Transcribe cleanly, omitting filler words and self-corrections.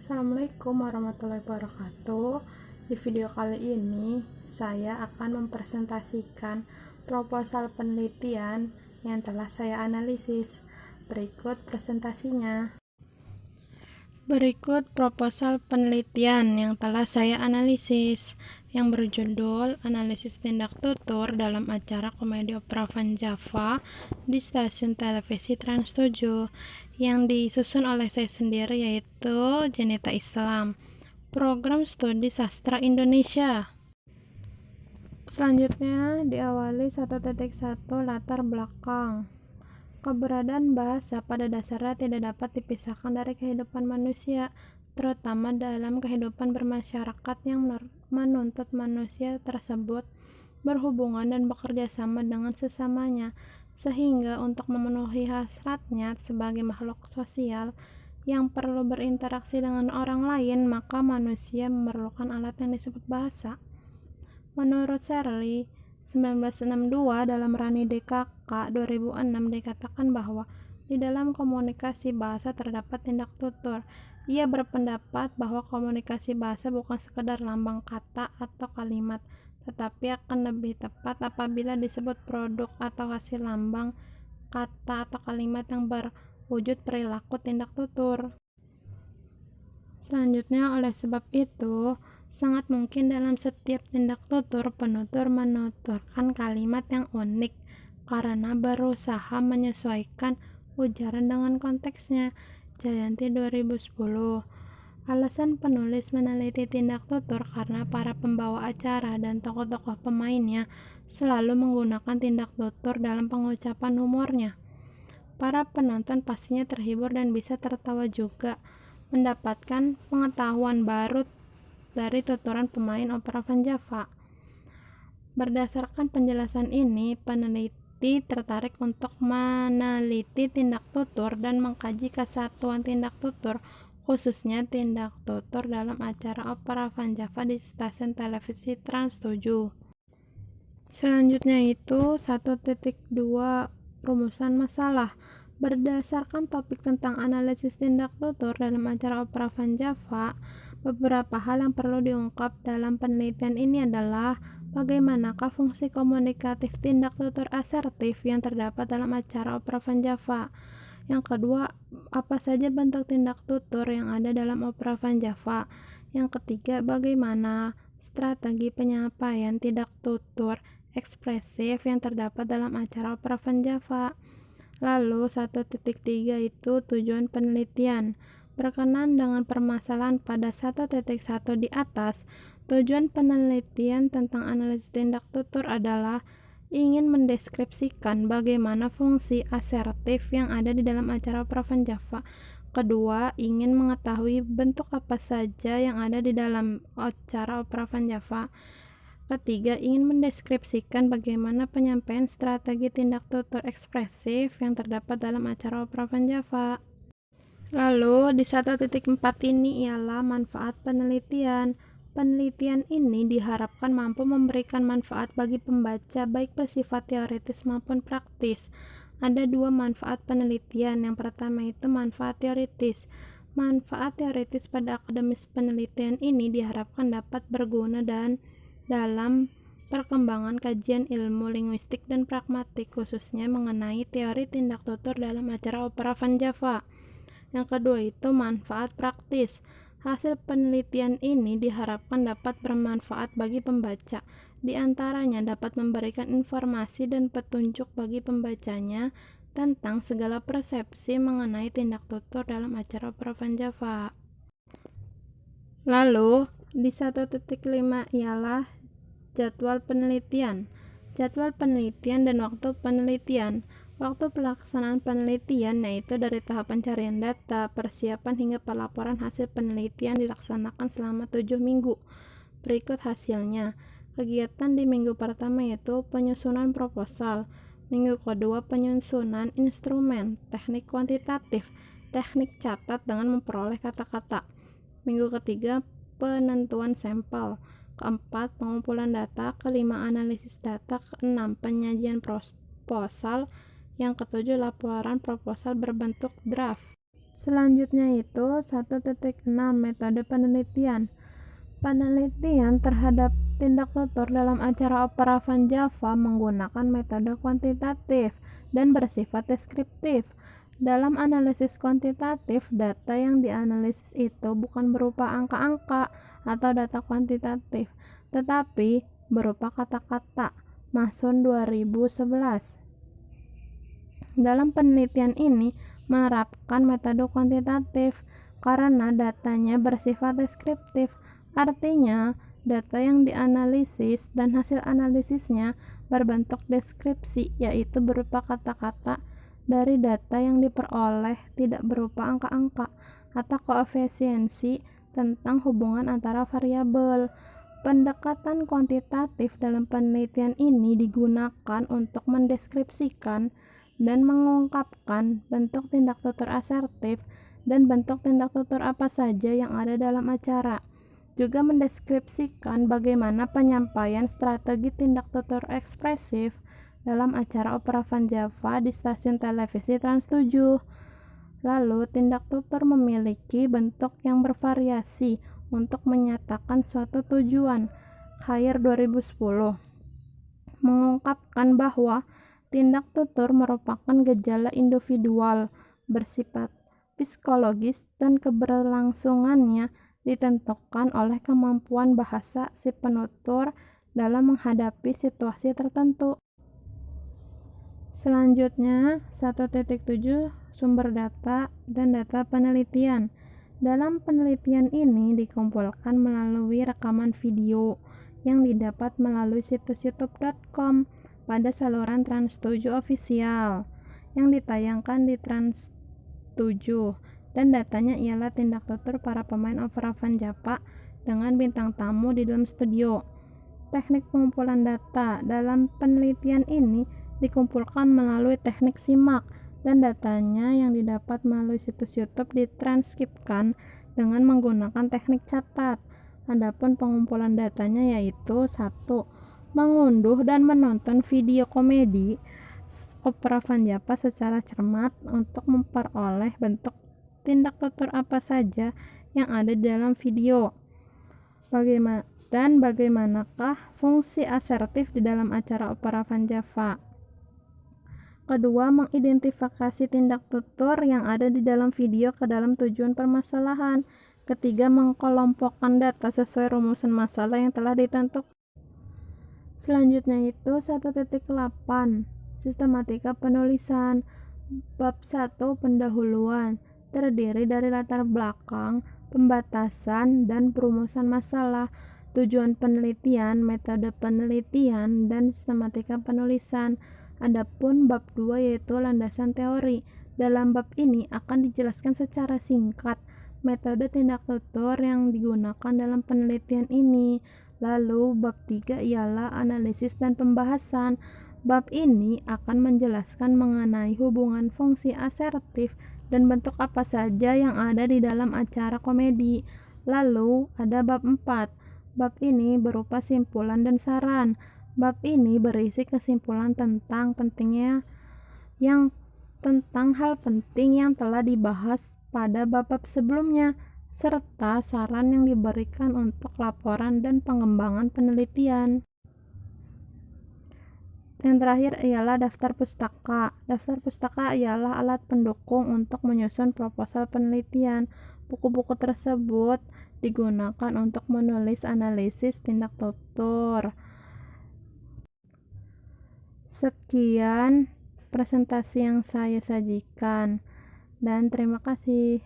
Assalamualaikum warahmatullahi wabarakatuh. Di video kali ini saya akan mempresentasikan proposal penelitian yang telah saya analisis. Berikut presentasinya. Berikut proposal penelitian yang telah saya analisis, yang berjudul Analisis Tindak Tutur dalam acara komedi opera Van Java di stasiun televisi Trans 7, yang disusun oleh saya sendiri, yaitu Jenita Islam, Program Studi Sastra Indonesia. Selanjutnya diawali 1.1 latar belakang. Keberadaan bahasa pada dasarnya tidak dapat dipisahkan dari kehidupan manusia, terutama dalam kehidupan bermasyarakat yang menuntut manusia tersebut berhubungan dan bekerja sama dengan sesamanya, sehingga untuk memenuhi hasratnya sebagai makhluk sosial yang perlu berinteraksi dengan orang lain, maka manusia memerlukan alat yang disebut bahasa. Menurut Shirley 1962 dalam Rani DKK 2006 dikatakan bahwa di dalam komunikasi bahasa terdapat tindak tutur. Ia berpendapat bahwa komunikasi bahasa bukan sekedar lambang kata atau kalimat, tetapi akan lebih tepat apabila disebut produk atau hasil lambang kata atau kalimat yang berwujud perilaku tindak tutur. Selanjutnya, oleh sebab itu, sangat mungkin dalam setiap tindak tutur, penutur menuturkan kalimat yang unik karena berusaha menyesuaikan ujaran dengan konteksnya. Jayanti 2010. Alasan penulis meneliti tindak tutur karena para pembawa acara dan tokoh-tokoh pemainnya selalu menggunakan tindak tutur dalam pengucapan humornya. Para penonton pastinya terhibur dan bisa tertawa juga, mendapatkan pengetahuan baru dari tuturan pemain opera Van Java. Berdasarkan penjelasan ini, peneliti tertarik untuk meneliti tindak tutur dan mengkaji kesatuan tindak tutur, khususnya tindak tutur dalam acara opera Van Java di stasiun televisi Trans 7. Selanjutnya itu 1.2 rumusan masalah. Berdasarkan topik tentang analisis tindak tutur dalam acara opera Van Java, beberapa hal yang perlu diungkap dalam penelitian ini adalah bagaimanakah fungsi komunikatif tindak tutur asertif yang terdapat dalam acara opera Van Java. Yang kedua, apa saja bentuk tindak tutur yang ada dalam opera Van Java. Yang ketiga, bagaimana strategi penyampaian tindak tutur ekspresif yang terdapat dalam acara opera Van Java. Lalu 1.3 itu tujuan penelitian. Berkenaan dengan permasalahan pada 1.1 di atas, tujuan penelitian tentang analisis tindak tutur adalah ingin mendeskripsikan bagaimana fungsi asertif yang ada di dalam acara opera Van Java. Kedua, ingin mengetahui bentuk apa saja yang ada di dalam acara opera Van Java. Ketiga, ingin mendeskripsikan bagaimana penyampaian strategi tindak tutur ekspresif yang terdapat dalam acara opera Van Java. Lalu di 1.4 ini ialah manfaat penelitian. Penelitian ini diharapkan mampu memberikan manfaat bagi pembaca baik bersifat teoritis maupun praktis. Ada dua manfaat penelitian. Yang pertama itu manfaat teoritis. Manfaat teoritis pada akademis penelitian ini diharapkan dapat berguna dan dalam perkembangan kajian ilmu linguistik dan pragmatik, khususnya mengenai teori tindak tutur dalam acara opera Van Java. Yang kedua itu manfaat praktis. Hasil penelitian ini diharapkan dapat bermanfaat bagi pembaca. Di antaranya dapat memberikan informasi dan petunjuk bagi pembacanya tentang segala persepsi mengenai tindak tutur dalam acara opera Van Java. Lalu di 1.5 ialah jadwal penelitian. Jadwal penelitian dan waktu penelitian. Waktu pelaksanaan penelitian yaitu dari tahap pencarian data, persiapan hingga pelaporan hasil penelitian dilaksanakan selama 7 minggu. Berikut hasilnya. Kegiatan di minggu pertama yaitu penyusunan proposal. Minggu kedua penyusunan instrumen, teknik kuantitatif, teknik catat dengan memperoleh kata-kata. Minggu ketiga penentuan sampel. Keempat, pengumpulan data. Kelima, analisis data. Keenam, penyajian proposal. Yang ketujuh, laporan proposal berbentuk draft. Selanjutnya itu 1.6 metode penelitian. Penelitian terhadap tindak tutur dalam acara Opera Van Java menggunakan metode kuantitatif dan bersifat deskriptif. Dalam analisis kuantitatif, data yang dianalisis itu bukan berupa angka-angka atau data kuantitatif, tetapi berupa kata-kata. Mason 2011. Dalam penelitian ini menerapkan metode kuantitatif karena datanya bersifat deskriptif. Artinya, data yang dianalisis dan hasil analisisnya berbentuk deskripsi, yaitu berupa kata-kata dari data yang diperoleh, tidak berupa angka-angka atau koefisiensi tentang hubungan antara variabel. Pendekatan kuantitatif dalam penelitian ini digunakan untuk mendeskripsikan dan mengungkapkan bentuk tindak tutur asertif dan bentuk tindak tutur apa saja yang ada dalam acara. Juga mendeskripsikan bagaimana penyampaian strategi tindak tutur ekspresif dalam acara Opera Van Java di stasiun televisi Trans 7. Lalu, tindak tutur memiliki bentuk yang bervariasi untuk menyatakan suatu tujuan. Khair 2010 mengungkapkan bahwa tindak tutur merupakan gejala individual, bersifat psikologis, dan keberlangsungannya ditentukan oleh kemampuan bahasa si penutur dalam menghadapi situasi tertentu. Selanjutnya, 1.7 sumber data dan data penelitian. Dalam penelitian ini dikumpulkan melalui rekaman video yang didapat melalui situs youtube.com pada saluran Trans 7 official yang ditayangkan di Trans 7, dan datanya ialah tindak tutur para pemain Opera Van Java dengan bintang tamu di dalam studio. Teknik pengumpulan data dalam penelitian ini dikumpulkan melalui teknik simak, dan datanya yang didapat melalui situs YouTube ditranskripsikan dengan menggunakan teknik catat. Adapun pengumpulan datanya yaitu 1. Mengunduh dan menonton video komedi Opera Van Java secara cermat untuk memperoleh bentuk tindak tutur apa saja yang ada di dalam video. Bagaimanakah fungsi asertif di dalam acara Opera Van Java? Kedua, mengidentifikasi tindak tutur yang ada di dalam video ke dalam tujuan permasalahan. Ketiga, mengkelompokkan data sesuai rumusan masalah yang telah ditentukan. Selanjutnya itu 1.8 sistematika penulisan. Bab 1 pendahuluan terdiri dari latar belakang, pembatasan, dan perumusan masalah, tujuan penelitian, metode penelitian, dan sistematika penulisan. Adapun bab 2 yaitu landasan teori. Dalam bab ini akan dijelaskan secara singkat metode tindak tutur yang digunakan dalam penelitian ini. Lalu bab 3 ialah analisis dan pembahasan. Bab ini akan menjelaskan mengenai hubungan fungsi asertif dan bentuk apa saja yang ada di dalam acara komedi. Lalu ada bab 4. Bab ini berupa simpulan dan saran. Bab ini berisi kesimpulan tentang hal penting yang telah dibahas pada bab-bab sebelumnya, serta saran yang diberikan untuk laporan dan pengembangan penelitian. Yang terakhir ialah daftar pustaka. Daftar pustaka ialah alat pendukung untuk menyusun proposal penelitian. Buku-buku tersebut digunakan untuk menulis analisis tindak tutur. Sekian presentasi yang saya sajikan, dan terima kasih.